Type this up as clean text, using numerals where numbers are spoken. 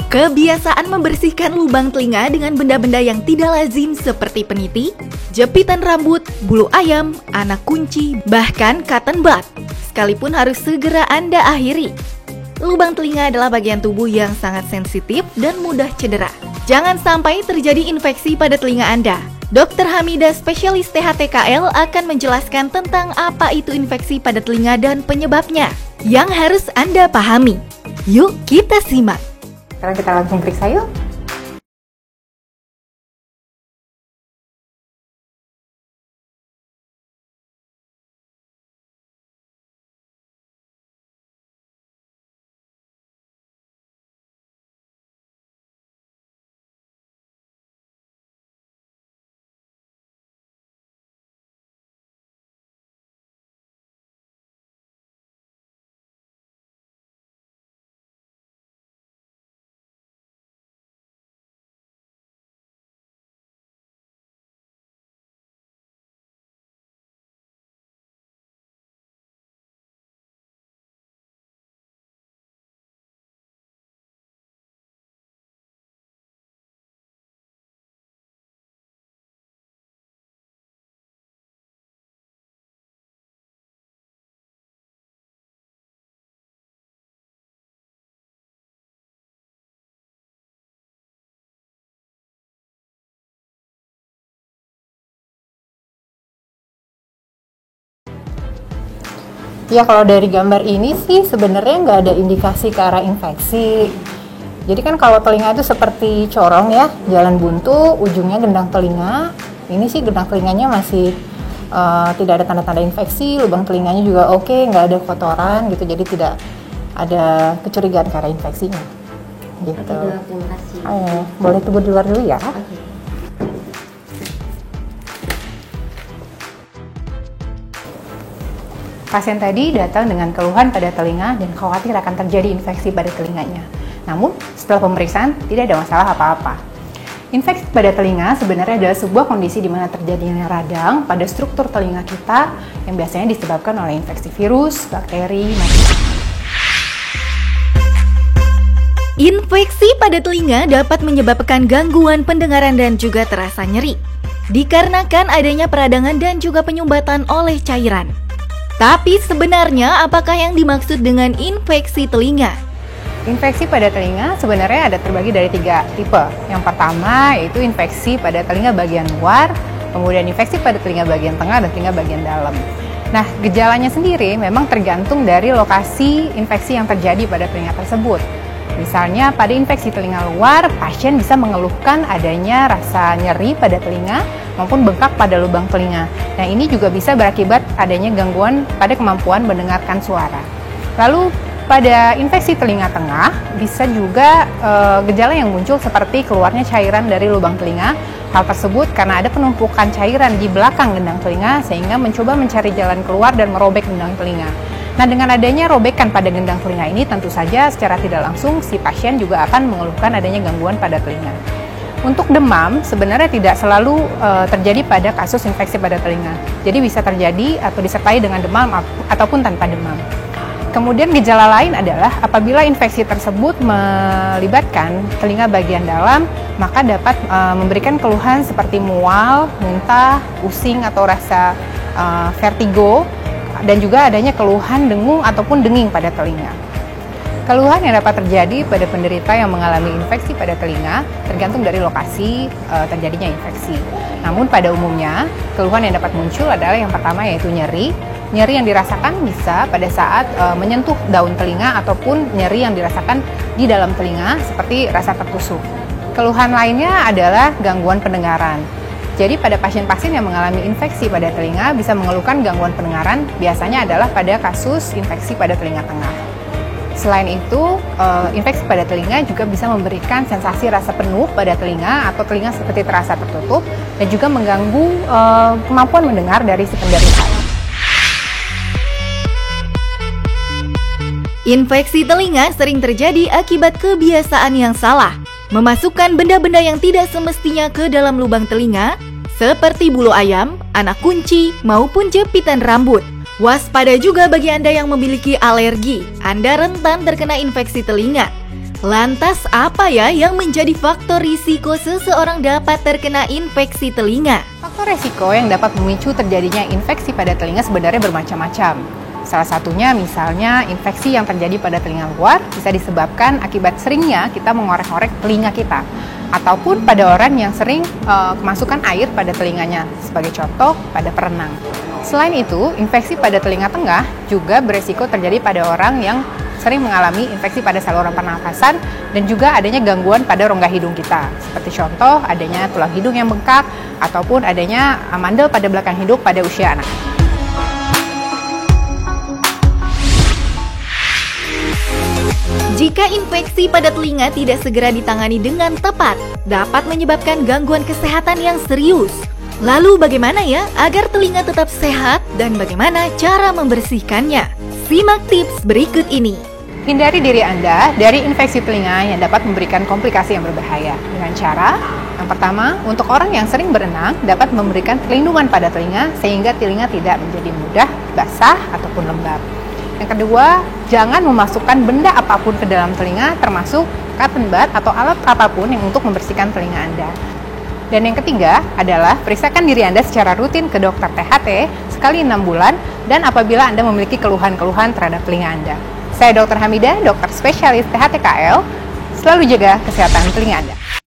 Kebiasaan membersihkan lubang telinga dengan benda-benda yang tidak lazim seperti peniti, jepitan rambut, bulu ayam, anak kunci, bahkan cotton bud, sekalipun harus segera Anda akhiri. Lubang telinga adalah bagian tubuh yang sangat sensitif dan mudah cedera. Jangan sampai terjadi infeksi pada telinga Anda. Dr. Hamidah, spesialis THTKL, akan menjelaskan tentang apa itu infeksi pada telinga dan penyebabnya yang harus Anda pahami. Yuk kita simak. Sekarang kita langsung periksa yuk. Ya, kalau dari gambar ini sih sebenarnya nggak ada indikasi ke arah infeksi. Jadi kan kalau telinga itu seperti corong ya, jalan buntu, ujungnya gendang telinga. Ini sih gendang telinganya masih tidak ada tanda-tanda infeksi, lubang telinganya juga oke, nggak ada kotoran gitu, jadi tidak ada kecurigaan ke arah infeksinya. Gitu. Terima kasih. Boleh tunggu di luar dulu ya. Oke. Pasien tadi datang dengan keluhan pada telinga dan khawatir akan terjadi infeksi pada telinganya. Namun, setelah pemeriksaan tidak ada masalah apa-apa. Infeksi pada telinga sebenarnya adalah sebuah kondisi di mana terjadinya radang pada struktur telinga kita yang biasanya disebabkan oleh infeksi virus, bakteri, macam-macam. Infeksi pada telinga dapat menyebabkan gangguan pendengaran dan juga terasa nyeri, dikarenakan adanya peradangan dan juga penyumbatan oleh cairan. Tapi sebenarnya apakah yang dimaksud dengan infeksi telinga? Infeksi pada telinga sebenarnya ada terbagi dari 3 tipe. Yang pertama yaitu infeksi pada telinga bagian luar, kemudian infeksi pada telinga bagian tengah dan telinga bagian dalam. Nah, gejalanya sendiri memang tergantung dari lokasi infeksi yang terjadi pada telinga tersebut. Misalnya pada infeksi telinga luar, pasien bisa mengeluhkan adanya rasa nyeri pada telinga maupun bengkak pada lubang telinga. Nah, ini juga bisa berakibat adanya gangguan pada kemampuan mendengarkan suara. Lalu pada infeksi telinga tengah bisa juga gejala yang muncul seperti keluarnya cairan dari lubang telinga. Hal tersebut karena ada penumpukan cairan di belakang gendang telinga sehingga mencoba mencari jalan keluar dan merobek gendang telinga. Nah, dengan adanya robekan pada gendang telinga ini, tentu saja secara tidak langsung si pasien juga akan mengeluhkan adanya gangguan pada telinga. Untuk demam, sebenarnya tidak selalu terjadi pada kasus infeksi pada telinga. Jadi bisa terjadi atau disertai dengan demam ataupun tanpa demam. Kemudian gejala lain adalah apabila infeksi tersebut melibatkan telinga bagian dalam, maka dapat memberikan keluhan seperti mual, muntah, pusing atau rasa vertigo, dan juga adanya keluhan dengung ataupun denging pada telinga. Keluhan yang dapat terjadi pada penderita yang mengalami infeksi pada telinga tergantung dari lokasi terjadinya infeksi. Namun pada umumnya, keluhan yang dapat muncul adalah yang pertama yaitu nyeri. Nyeri yang dirasakan bisa pada saat menyentuh daun telinga ataupun nyeri yang dirasakan di dalam telinga seperti rasa tertusuk. Keluhan lainnya adalah gangguan pendengaran. Jadi pada pasien-pasien yang mengalami infeksi pada telinga bisa mengeluhkan gangguan pendengaran, biasanya adalah pada kasus infeksi pada telinga tengah. Selain itu, infeksi pada telinga juga bisa memberikan sensasi rasa penuh pada telinga atau telinga seperti terasa tertutup dan juga mengganggu kemampuan mendengar dari si penderita. Infeksi telinga sering terjadi akibat kebiasaan yang salah, memasukkan benda-benda yang tidak semestinya ke dalam lubang telinga, seperti bulu ayam, anak kunci, maupun jepitan rambut. Waspada juga bagi Anda yang memiliki alergi, Anda rentan terkena infeksi telinga. Lantas apa ya yang menjadi faktor risiko seseorang dapat terkena infeksi telinga? Faktor risiko yang dapat memicu terjadinya infeksi pada telinga sebenarnya bermacam-macam. Salah satunya misalnya infeksi yang terjadi pada telinga luar bisa disebabkan akibat seringnya kita mengorek-ngorek telinga kita. Ataupun pada orang yang sering kemasukan air pada telinganya, sebagai contoh pada perenang. Selain itu, infeksi pada telinga tengah juga beresiko terjadi pada orang yang sering mengalami infeksi pada saluran pernafasan dan juga adanya gangguan pada rongga hidung kita. Seperti contoh, adanya tulang hidung yang bengkak ataupun adanya mandel pada belakang hidung pada usia anak. Jika infeksi pada telinga tidak segera ditangani dengan tepat, dapat menyebabkan gangguan kesehatan yang serius. Lalu bagaimana ya agar telinga tetap sehat dan bagaimana cara membersihkannya? Simak tips berikut ini. Hindari diri Anda dari infeksi telinga yang dapat memberikan komplikasi yang berbahaya. Dengan cara, yang pertama, untuk orang yang sering berenang dapat memberikan perlindungan pada telinga sehingga telinga tidak menjadi mudah basah ataupun lembab. Yang kedua, jangan memasukkan benda apapun ke dalam telinga termasuk cotton bud atau alat apapun yang untuk membersihkan telinga Anda. Dan yang ketiga adalah periksakan diri Anda secara rutin ke dokter THT sekali 6 bulan dan apabila Anda memiliki keluhan-keluhan terhadap telinga Anda. Saya Dr. Hamidah, dokter spesialis THT KL, selalu jaga kesehatan telinga Anda.